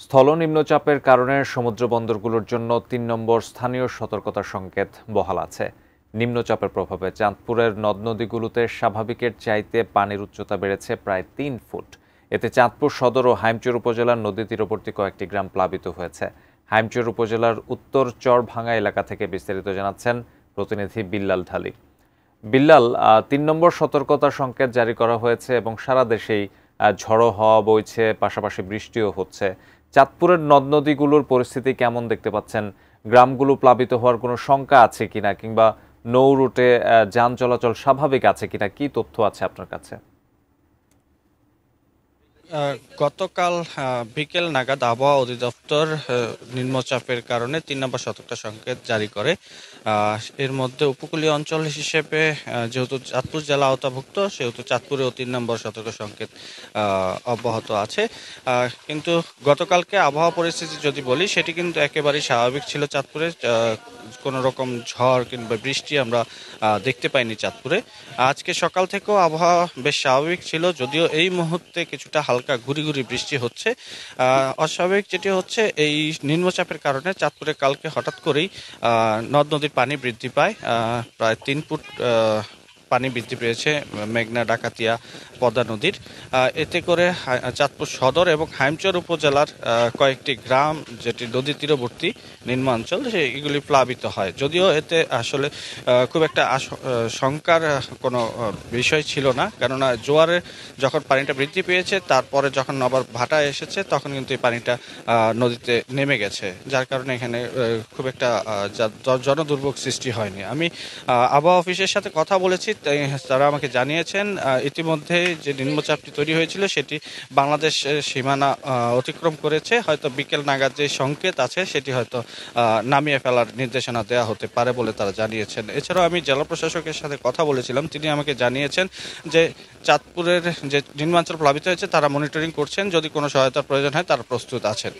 স্থল নিম্নচাপের কারণে সমুদ্র বন্দরগুলোর জন্য ৩ নম্বর স্থানীয় সতর্কতা সংকেত বহাল আছে। নিম্নচাপের প্রভাবে চাঁদপুরের নদ-নদীগুলোতে স্বাভাবিকের চাইতে পানির উচ্চতা বেড়েছে প্রায় ৩ ফুট। এতে চাঁদপুর সদর ও হাইমচর উপজেলার নদী তীরবর্তী কয়েকটি গ্রাম প্লাবিত হয়েছে। হাইমচর উপজেলার উত্তর চরভাঙ্গা এলাকা থেকে বিস্তারিত জানাচ্ছেন প্রতিনিধি বিল্লাল ঢালী। বিল্লাল, ৩ নম্বর সতর্কতা সংকেত জারি করা হয়েছে এবং সারা দেশেই ঝড়ো হাওয়া বইছে, পাশাপাশি বৃষ্টিও হচ্ছে। চাঁদপুরের নদ-নদীগুলোর পরিস্থিতি কেমন দেখতে পাচ্ছেন? গ্রামগুলো প্লাবিত হওয়ার কোনো শঙ্কা আছে কিনা, কিংবা নৌ রুটে যান চলাচল স্বাভাবিক আছে কিনা, কি তথ্য আছে আপনার কাছে? গতকাল বিকেল নাগাদ আবহাওয়া অধিদপ্তর নিম্নচাপের কারণে ৩ নম্বর সতর্কতা সংকেত জারি করে। এর মধ্যে উপকূলীয় অঞ্চল হিসেবে যেহেতু চাঁদপুর জেলা আওতাভুক্ত, সেহেতু চাঁদপুরেও ৩ নম্বর সতর্ক সংকেত অব্যাহত আছে। কিন্তু গতকালকে আবহাওয়া পরিস্থিতি যদি বলি, সেটি কিন্তু একেবারেই স্বাভাবিক ছিল চাঁদপুরে। কোনো রকম ঝড় কিংবা বৃষ্টি আমরা দেখতে পাইনি চাঁদপুরে। আজকে সকাল থেকেও আবহাওয়া বেশ স্বাভাবিক ছিল, যদিও এই মুহূর্তে কিছুটা হালকা ঘুরি ঘুরি বৃষ্টি হচ্ছে। অস্বাভাবিক যেটি হচ্ছে, এই নিম্নচাপের কারণে চাঁদপুরে কালকে হঠাৎ করেই নদ নদীর পানি বৃদ্ধি পায়। প্রায় ৩ ফুট পানি বৃদ্ধি পেয়েছে মেঘনা, ডাকাতিয়া, পদ্মা নদীর। এতে করে চাঁদপুর সদর এবং হাইমচর উপজেলার কয়েকটি গ্রাম, যেটি নদী তীরবর্তী নিম্নাঞ্চল, এগুলি প্লাবিত হয়। যদিও এতে আসলে খুব একটা শঙ্কার কোনো বিষয় ছিল না, কেননা জোয়ারে যখন পানিটা বৃদ্ধি পেয়েছে, তারপরে যখন আবার ভাটা এসেছে, তখন কিন্তু এই পানিটা নদীতে নেমে গেছে, যার কারণে এখানে খুব একটা জনদুর্ভোগ সৃষ্টি হয়নি। আমি আবহাওয়া অফিসের সাথে কথা বলেছি, তারা আমাকে জানিয়েছেন ইতিমধ্যে যে নিম্নচাপটি তৈরি হয়েছিল সেটি বাংলাদেশের সীমানা অতিক্রম করেছে। হয়তো বিকেল নাগাদ যে সংকেত আছে সেটি হয়তো নামিয়ে ফেলার নির্দেশনা দেওয়া হতে পারে বলে তারা জানিয়েছেন। এছাড়াও আমি জেলা প্রশাসকের সাথে কথা বলেছিলাম, তিনি আমাকে জানিয়েছেন যে চাঁদপুরের যে নিম্নাঞ্চল প্লাবিত হয়েছে তারা মনিটরিং করছেন, যদি কোনো সহায়তার প্রয়োজন হয় তারা প্রস্তুত আছেন।